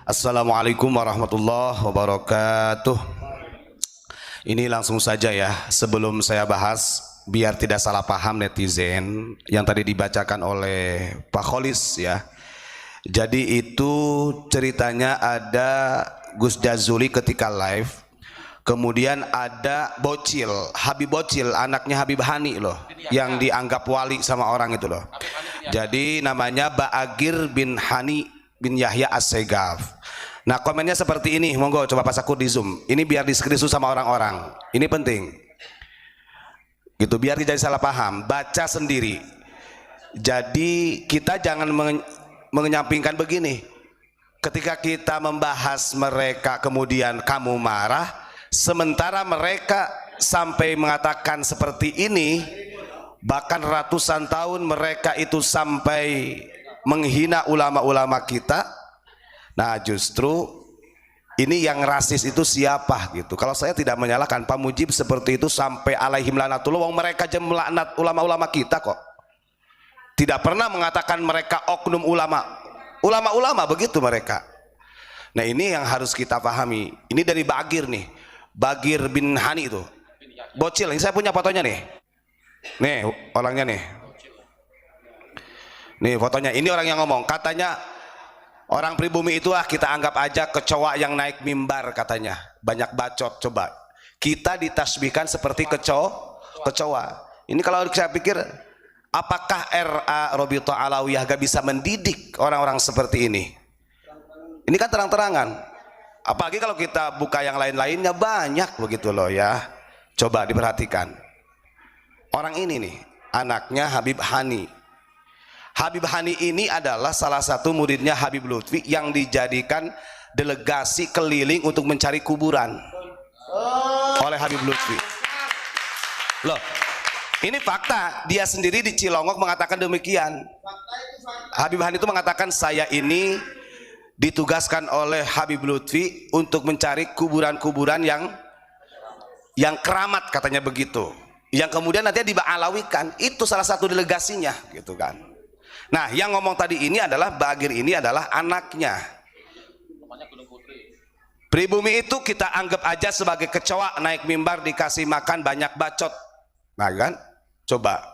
Assalamualaikum warahmatullahi wabarakatuh. Ini langsung saja ya, sebelum saya bahas, biar tidak salah paham netizen yang tadi dibacakan oleh Pak Kholis ya. Jadi itu ceritanya ada Gus Jazuli ketika live, kemudian ada Bocil, Habib Bocil, anaknya Habib Hani loh, yang dianggap wali sama orang itu loh. Jadi namanya Ba'agir bin Hani bin Yahya As-Segaf. Nah komennya seperti ini, monggo coba Pak Sakur di zoom. Ini biar di screenshot sama orang-orang. Ini penting. Gitu biar tidak salah paham. Baca sendiri. Jadi kita jangan menyampingkan begini. Ketika kita membahas mereka kemudian kamu marah, sementara mereka sampai mengatakan seperti ini, bahkan ratusan tahun mereka itu sampai menghina ulama-ulama kita. Nah justru ini yang rasis itu siapa gitu. Kalau saya tidak menyalahkan Pak Mujib seperti itu sampai alaihim lanatullah, wong mereka aja melaknat ulama-ulama kita kok. Tidak pernah mengatakan mereka oknum ulama begitu mereka. Nah ini yang harus kita pahami. Ini dari Bagir nih, Bagir bin Hani itu Bocil. Ini saya punya fotonya nih. Nih orangnya nih. Nih fotonya. Ini orang yang ngomong. Katanya orang pribumi itu kita anggap aja kecoa yang naik mimbar katanya. Banyak bacot. Coba kita ditasbihkan seperti kecoa. Ini kalau saya pikir, apakah RA Robito Alawiyah gak bisa mendidik orang-orang seperti ini? Ini kan terang-terangan. Apalagi kalau kita buka yang lain-lainnya banyak begitu loh ya. Coba diperhatikan. Orang ini nih, anaknya Habib Hani. Habib Hani ini adalah salah satu muridnya Habib Lutfi yang dijadikan delegasi keliling untuk mencari kuburan oleh Habib Lutfi. Loh, ini fakta. Dia sendiri di Cilongok mengatakan demikian. Habib Hani itu mengatakan, saya ini ditugaskan oleh Habib Lutfi untuk mencari kuburan-kuburan yang keramat katanya begitu. Yang kemudian nanti dibaalawikan. Itu salah satu delegasinya gitu kan. Nah yang ngomong tadi ini adalah Bagir, ini adalah anaknya. Pribumi itu kita anggap aja sebagai kecoa naik mimbar dikasih makan banyak bacot. Nah kan, coba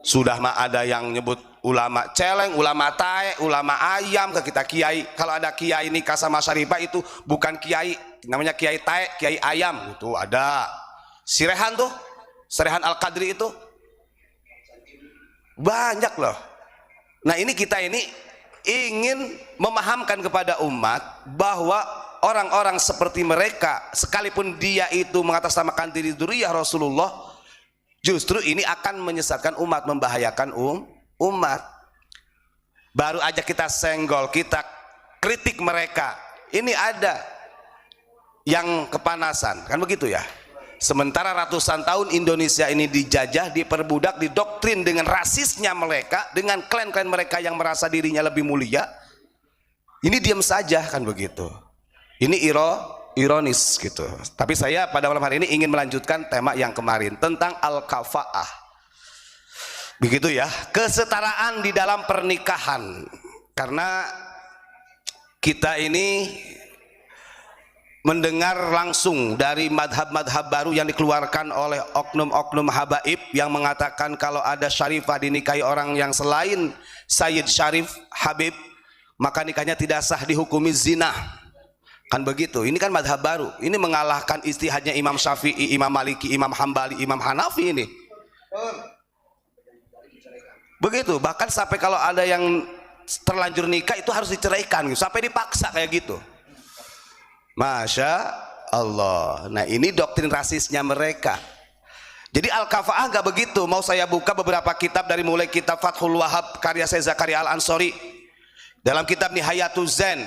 sudah mah ada yang nyebut ulama celeng, ulama tae, ulama ayam ke kita kiai. Kalau ada kiai nikah sama syarifah itu bukan kiai, namanya kiai tae, kiai ayam. Itu ada Sirehan tuh, Sirehan Al-Qadri itu banyak loh. Nah ini kita ini ingin memahamkan kepada umat bahwa orang-orang seperti mereka, sekalipun dia itu mengatasnamakan diri dzurriyyah Rasulullah, justru ini akan menyesatkan umat, membahayakan umat. Baru aja kita senggol, kita kritik mereka, ini ada yang kepanasan, kan begitu ya. Sementara ratusan tahun Indonesia ini dijajah, diperbudak, didoktrin dengan rasisnya mereka, dengan klan-klan mereka yang merasa dirinya lebih mulia. Ini diam saja kan begitu. Ini ironis gitu. Tapi saya pada malam hari ini ingin melanjutkan tema yang kemarin tentang al-kafa'ah. Begitu ya, kesetaraan di dalam pernikahan. Karena kita ini mendengar langsung dari madhab-madhab baru yang dikeluarkan oleh oknum-oknum habaib yang mengatakan kalau ada syarifah dinikahi orang yang selain Sayyid Syarif Habib, maka nikahnya tidak sah, dihukumi zina. Kan begitu. Ini kan madhab baru. Ini mengalahkan istihadnya Imam Syafi'i, Imam Maliki, Imam Hambali, Imam Hanafi ini. Begitu. Bahkan sampai kalau ada yang terlanjur nikah itu harus diceraikan, sampai dipaksa kayak gitu. Masya Allah. Nah ini doktrin rasisnya mereka. Jadi al-kafa'ah gak begitu. Mau saya buka beberapa kitab, dari mulai kitab Fathul Wahab karya Syekh Zakaria Al-Ansori, dalam kitab Nihayatul Zen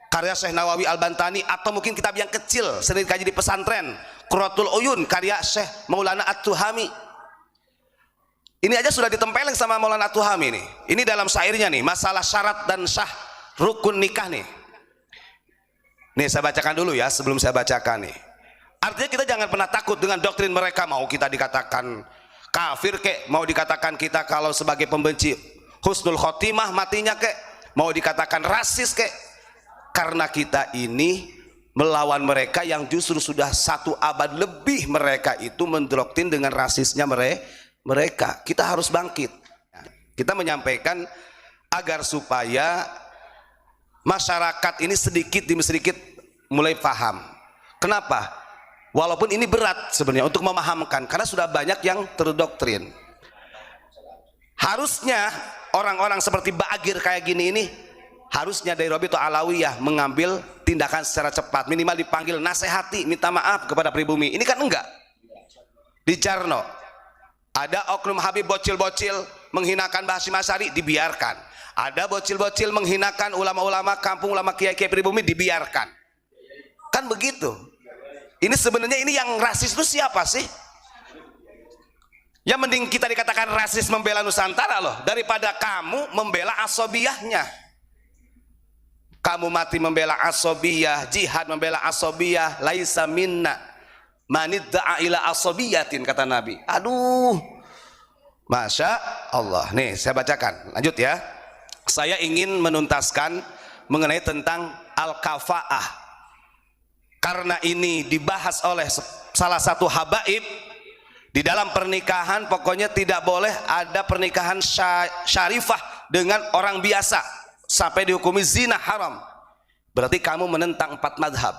karya Syekh Nawawi Al-Bantani, atau mungkin kitab yang kecil sering dikaji di pesantren, Qurratul Uyun karya Syekh Maulana At-Tuhami. Ini aja sudah ditempeleng sama Maulana At-Tuhami nih. Ini dalam syairnya nih, masalah syarat dan sah rukun nikah nih. Nih saya bacakan dulu ya, sebelum saya bacakan nih. Artinya kita jangan pernah takut dengan doktrin mereka. Mau kita dikatakan kafir kek, mau dikatakan kita kalau sebagai pembenci husnul khotimah matinya kek, mau dikatakan rasis kek, karena kita ini melawan mereka yang justru sudah 1 abad lebih mereka itu mendoktrin dengan rasisnya mereka. Kita harus bangkit. Kita menyampaikan agar supaya masyarakat ini sedikit demi sedikit mulai paham. Kenapa? Walaupun ini berat sebenarnya untuk memahamkan, karena sudah banyak yang terdoktrin. Harusnya orang-orang seperti Ba'agir kayak gini ini, harusnya dari Rabi'ah Alawiyah mengambil tindakan secara cepat, minimal dipanggil, nasihati, minta maaf kepada pribumi. Ini kan enggak. Di Jarno ada oknum Habib bocil-bocil menghinakan Mbah Hasyim Asy'ari, dibiarkan. Ada bocil-bocil menghinakan ulama-ulama kampung, ulama kiai-kiai pribumi, dibiarkan. Kan begitu. Ini sebenarnya ini yang rasis itu siapa sih? Ya mending kita dikatakan rasis membela Nusantara loh, daripada kamu membela asobiyahnya. Kamu mati membela asobiyah, jihad membela asobiyah, laisa minna manidda'a ila asobiyatin, kata Nabi. Aduh, Masya Allah. Nih saya bacakan, lanjut ya. Saya ingin menuntaskan mengenai tentang al-kafa'ah, karena ini dibahas oleh salah satu habaib. Di dalam pernikahan pokoknya tidak boleh ada pernikahan syarifah dengan orang biasa sampai dihukumi zina, haram. Berarti kamu menentang 4 madhab.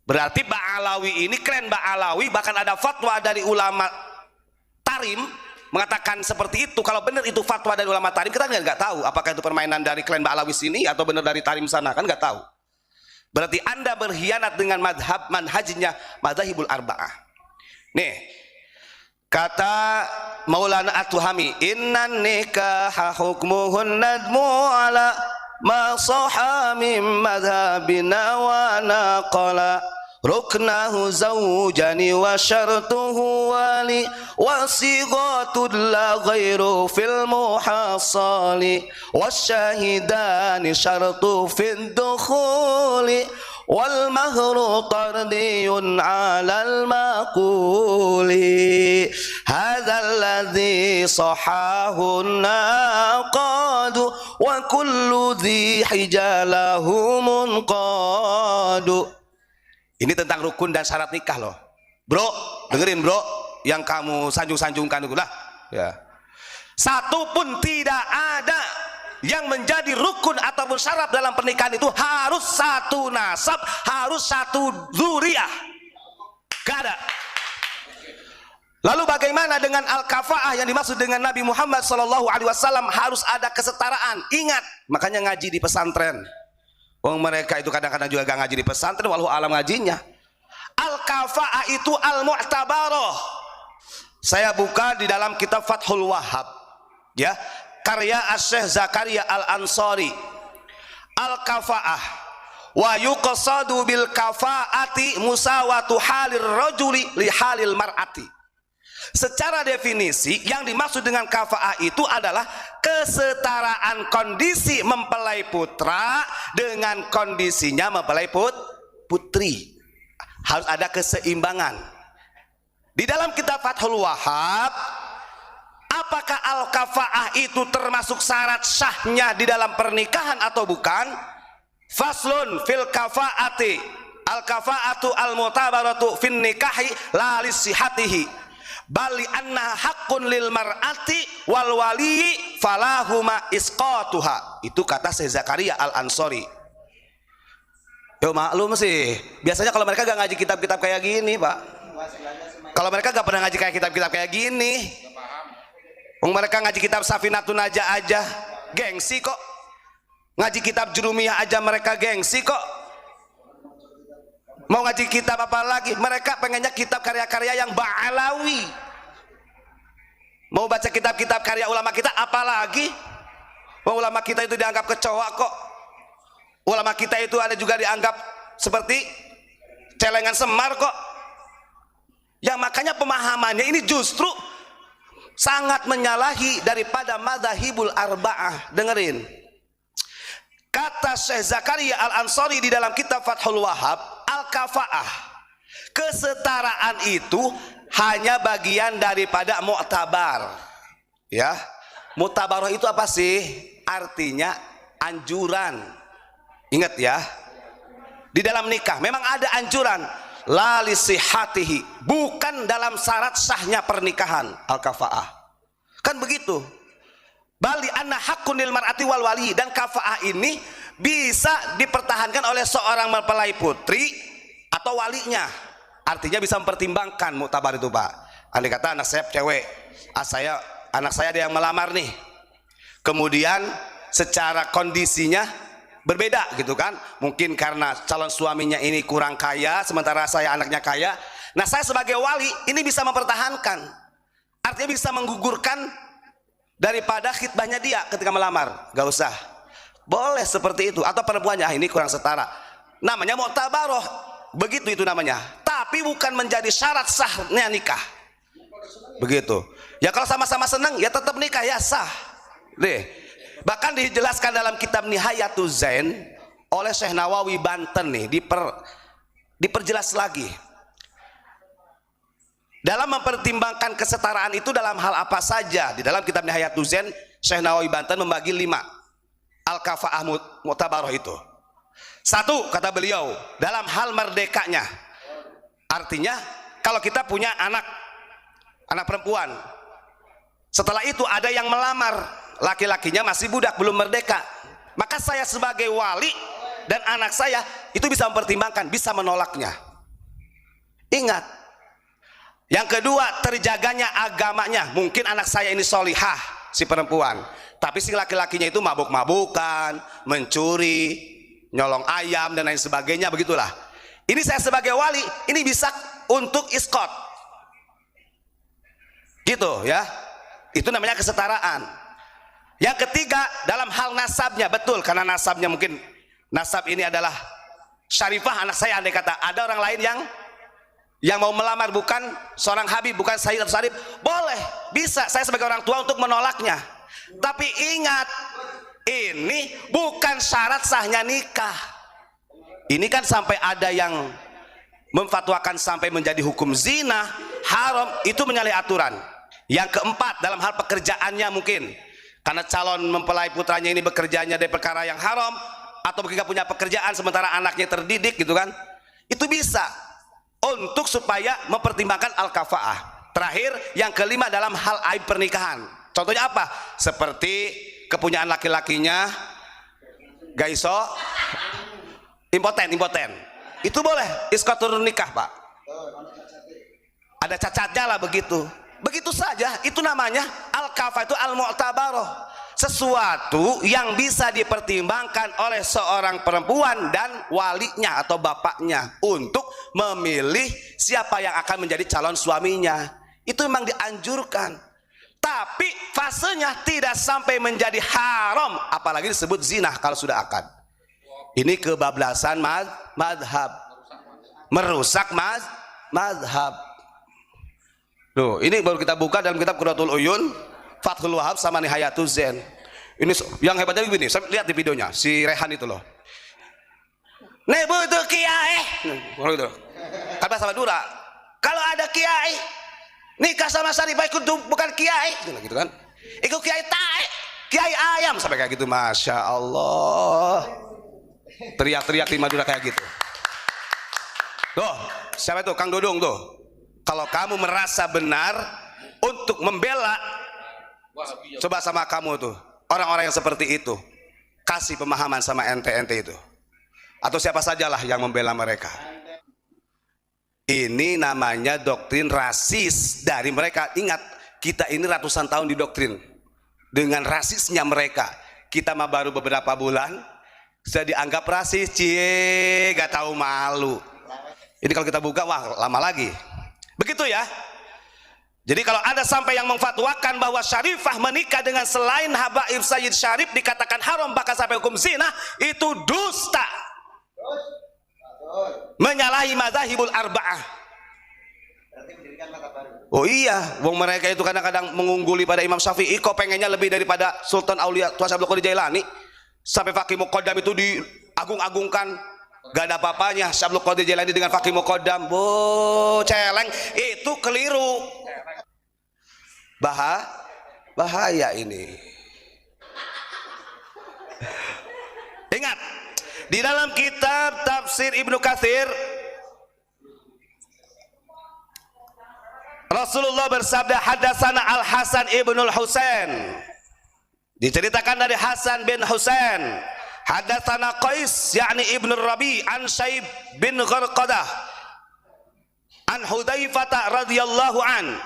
Berarti Ba'alawi ini, klan Ba'alawi, bahkan ada fatwa dari ulama Tarim mengatakan seperti itu. Kalau benar itu fatwa dari ulama Tarim, kita nggak tahu apakah itu permainan dari klan Ba'alawi sini atau benar dari Tarim sana, kan nggak tahu. Berarti Anda berkhianat dengan madhab manhajnya madzhabul arba'ah. Nih, kata Maulana At-Tuhami, innan nikaha hukmuhun nadmu ala ma sahha min madhabina wa naqala ruknahu zawjani wa syartuhu wali wa sighatul la ghairu fil muhassali wasyahidani syartu fid dukhuli wal mahru qardiyun 'alal maquli hadzal ladzi sahahu naqadu wa kullu dhi hijalahu munqadu. Ini tentang rukun dan syarat nikah loh, bro. Dengerin bro, yang kamu sanjung-sanjungkan itu lah ya. Satu pun tidak ada yang menjadi rukun ataupun syarat dalam pernikahan itu harus 1 nasab, harus 1 dzurriyyah. Gak ada. Lalu bagaimana dengan al-kafa'ah yang dimaksud dengan Nabi Muhammad SAW? Harus ada kesetaraan. Ingat, makanya ngaji di pesantren. Wong mereka itu kadang-kadang juga gak ngaji di pesantren, walau alam ngajinya. Al-kafa'ah itu al-mu'tabaroh. Saya buka di dalam kitab Fathul Wahhab, ya, karya Asy-Syaikh Zakaria Al-Ansari. Al-kafa'ah wa yuqsadu bil kafa'ati musawatu halir rajuli li halil mar'ati. Secara definisi yang dimaksud dengan kafa'ah itu adalah kesetaraan kondisi mempelai putra dengan kondisinya mempelai putri. Harus ada keseimbangan. Di dalam kitab Fathul Wahhab, apakah al-kafa'ah itu termasuk syarat syahnya di dalam pernikahan atau bukan? Faslun fil kafa'ati al-kafa'atu al-mutabaratu fin nikahi la lisihatihi bali anna haqqun lil mar'ati wal wali falahuma isqatuha. Itu kata Syekh Zakaria Al-Ansari. Yo maklum sih, biasanya kalau mereka gak ngaji kitab-kitab kayak gini Pak, kalau mereka gak pernah ngaji kayak kitab-kitab kayak gini, mereka ngaji kitab Safinatun Najah aja gengsi kok, ngaji kitab Jurumiyah aja mereka gengsi kok, mau ngaji kitab apa lagi? Mereka pengennya kitab karya-karya yang Ba'alawi. Mau baca kitab-kitab karya ulama kita apalagi? Ulama kita itu dianggap kecoa kok. Ulama kita itu ada juga dianggap seperti celengan semar kok. Yang makanya pemahamannya ini justru sangat menyalahi daripada madzhabul arba'ah. Dengerin. Kata Syekh Zakaria Al-Ansari di dalam kitab Fathul Wahhab, al-kafa'ah, kesetaraan itu hanya bagian daripada mu'tabar. Ya, mu'tabaroh itu apa sih? Artinya anjuran. Ingat ya, di dalam nikah memang ada anjuran la lisihatihi, bukan dalam syarat sahnya pernikahan al-kafaah. Kan begitu. Bali anna haqqunil mar'ati wal wali, dan kafaah ini bisa dipertahankan oleh seorang mempelai putri atau walinya. Artinya bisa mempertimbangkan muktabar itu, Pak. Andai kata anak saya cewek, anak saya ada yang melamar nih. Kemudian secara kondisinya berbeda gitu kan, mungkin karena calon suaminya ini kurang kaya sementara saya anaknya kaya. Nah, saya sebagai wali ini bisa mempertahankan, artinya bisa menggugurkan daripada khitbahnya dia ketika melamar. Gak usah, boleh seperti itu. Atau perempuannya ini kurang setara, namanya muktabaroh, begitu itu namanya, tapi bukan menjadi syarat sahnya nikah. Begitu ya, kalau sama-sama senang ya tetap nikah ya sah deh. Bahkan dijelaskan dalam kitab Nihayatuz Zain oleh Syekh Nawawi Banten nih, diperjelas lagi. Dalam mempertimbangkan kesetaraan itu dalam hal apa saja, di dalam kitab Nihayatuz Zain Syekh Nawawi Banten membagi 5 al-kafaah mu'tabaroh itu. 1, kata beliau, dalam hal merdekanya. Artinya kalau kita punya anak perempuan, setelah itu ada yang melamar, laki-lakinya masih budak, belum merdeka, maka saya sebagai wali dan anak saya itu bisa mempertimbangkan, bisa menolaknya. Ingat, yang kedua, terjaganya agamanya. Mungkin anak saya ini solihah, si perempuan, tapi si laki-lakinya itu mabuk-mabukan, mencuri, nyolong ayam dan lain sebagainya, begitulah. Ini saya sebagai wali ini bisa untuk iskot, gitu ya. Itu namanya kesetaraan. Yang ketiga, dalam hal nasabnya, betul, karena nasabnya mungkin nasab ini adalah syarifah anak saya. Andai kata ada orang lain yang mau melamar bukan seorang habib, bukan sayyid atau syarif, boleh, bisa saya sebagai orang tua untuk menolaknya. Tapi ingat, ini bukan syarat sahnya nikah. Ini kan sampai ada yang memfatwakan sampai menjadi hukum zina, haram, itu menyalahi aturan. Yang keempat, dalam hal pekerjaannya mungkin karena calon mempelai putranya ini bekerjanya dari perkara yang haram, atau ketika punya pekerjaan sementara anaknya terdidik gitu kan, itu bisa untuk supaya mempertimbangkan al-kafaah. Terakhir, yang kelima, dalam hal aib pernikahan. Contohnya apa? Seperti kepunyaan laki-lakinya gak iso, impoten, itu boleh iskot turun nikah, Pak. Ada cacatnya lah, begitu saja. Itu namanya al-kafaah, itu al-mu'tabaroh, sesuatu yang bisa dipertimbangkan oleh seorang perempuan dan walinya atau bapaknya untuk memilih siapa yang akan menjadi calon suaminya. Itu memang dianjurkan, tapi fasenya tidak sampai menjadi haram, apalagi disebut zina kalau sudah akad. Ini kebablasan madhab, merusak madhab. Loh, ini baru kita buka dalam kitab Qurratul Uyun, Fathul Wahab sama Nihayatuz Zain. Ini yang hebatnya begini, saya lihat di videonya si Rehan itu loh. Nebu itu kiai, gitu. Kan bahasa Madura. Kalau ada kiai nikah sama Sarifah ikut bukan kiai, gitu kan? Ikut kiai tae, kiai ayam, sampai kayak gitu. Masya Allah, teriak-teriak di Madura kayak gitu. Tuh, siapa itu? Kang Dodong tuh. Kalau kamu merasa benar untuk membela, coba sama kamu tuh orang-orang yang seperti itu, kasih pemahaman sama ente-ente itu, atau siapa sajalah yang membela mereka. Ini namanya doktrin rasis dari mereka. Ingat, kita ini ratusan tahun didoktrin dengan rasisnya mereka. Kita mah baru beberapa bulan sudah dianggap rasis, cie, gak tahu malu. Ini kalau kita buka, wah lama lagi. Begitu ya. Jadi kalau ada sampai yang memfatwakan bahwa Syarifah menikah dengan selain habaib Sayyid Syarif dikatakan haram bahkan sampai hukum zina, itu dusta, menyalahi madzhabul arba'ah. Oh iya, wong mereka itu kadang-kadang mengungguli pada Imam Syafi'i, kok pengennya lebih daripada Sultan Aulia Tuan Abdul Qadir Jailani. Sampai Faqih Muqaddam itu diagung-agungkan. Gak ada apa-apanya Syabul Qadir Jailani dengan Faqih Muqaddam. Celeng, itu keliru. Bahaya ini. Ingat, Di dalam kitab tafsir Ibnu Katsir, Rasulullah bersabda, hadatsana Al-Hasan ibnul Husain, diceritakan dari Hasan bin Husain, hadatsana Qais yakni Ibnu Rabi an Syaib bin Gharqadah an Hudzaifah radhiyallahu an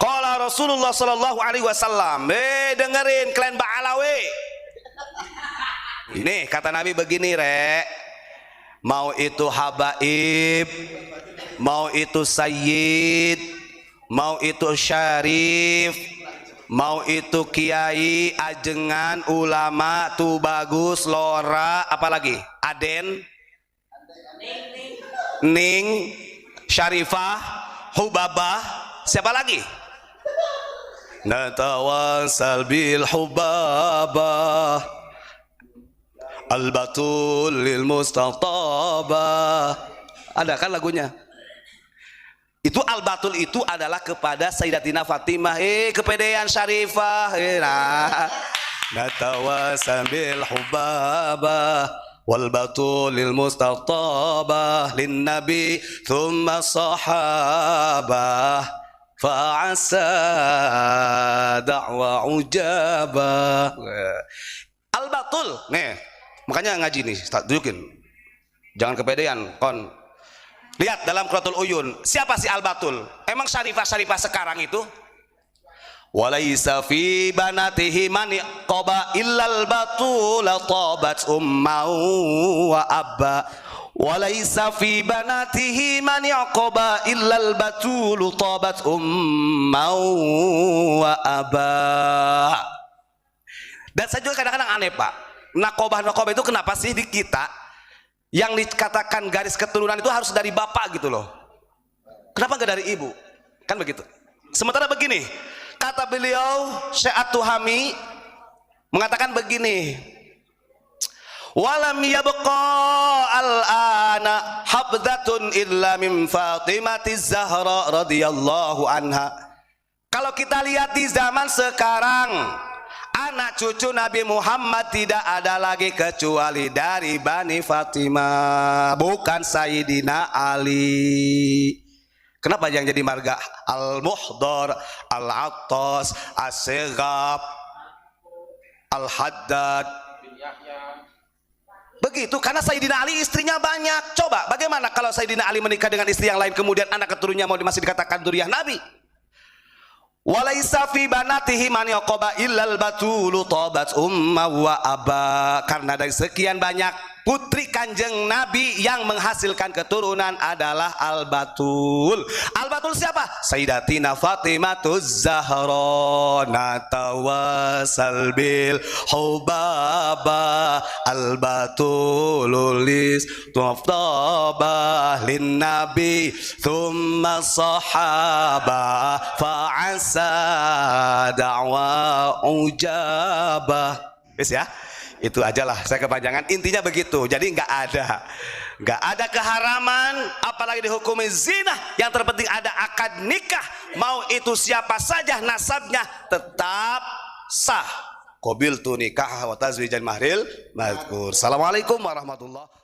qala Rasulullah sallallahu alaihi wasallam, dengerin kalian ba'alawe. Ini kata Nabi begini, rek, mau itu habaib, mau itu sayyid, mau itu syarif, mau itu kiai, ajengan, ulama, tu bagus, lora, apalagi aden, ning, syarifah, hubabah, siapa lagi? Natawasal bil hubabah al-batul lil mustatabah. Ada kan lagunya? Itu al-batul itu adalah kepada Sayyidatina Fatimah. Kepedean syarifah. Nah. Natawasal bil hubabah wal batul lil mustatabah lin nabi thumma sahabah fa'asa da'wa ujabah. Al-batul nih, makanya ngaji nih, tunjukin, jangan kepedean kon. Lihat dalam Quratul Uyun, siapa si Al-batul? Emang syarifah-syarifah sekarang itu? Walaisa fi banatihi man qaba illal batul tabat ummau wa abba. Walaisa fi banatihi man qaba illal batul tabat ummau wa abba. Dan saya juga kadang-kadang aneh, Pak, nakobah itu kenapa sih di kita yang dikatakan garis keturunan itu harus dari bapak gitu loh, kenapa nggak dari ibu, kan begitu. Sementara begini, kata beliau Syekh At-Tuhami mengatakan begini, walam yabqa al-ana habdatun illa min Fatimatiz Zahra radhiyallahu anha. Kalau kita lihat di zaman sekarang, anak cucu Nabi Muhammad tidak ada lagi kecuali dari Bani Fatimah, bukan Sayyidina Ali. Kenapa yang jadi marga Al-Muhdar, Al-Attas, As-Sighab, Al-Haddad? Begitu, karena Sayyidina Ali istrinya banyak. Coba bagaimana kalau Sayyidina Ali menikah dengan istri yang lain, kemudian anak keturunannya mau masih dikatakan dzurriyyah Nabi? Walaisa fi banatihi man yaqaba illal batulu tabat umma wa aba. Karena dari sekian banyak putri kanjeng Nabi yang menghasilkan keturunan adalah al-batul. Al-batul siapa? Sayyidatina Fatimatuz Zahra. Natawasal bil hubaba al-batulis tuftaba lin nabi thumma sahaba fa'asa da'wa ujabah. Wis ya, itu ajalah, saya kepanjangan. Intinya begitu. Jadi nggak ada keharaman, apalagi dihukumi zina. Yang terpenting ada akad nikah, mau itu siapa saja nasabnya tetap sah. Qabiltu nikah wa tazwijan mahril madhkur. Assalamualaikum warahmatullahi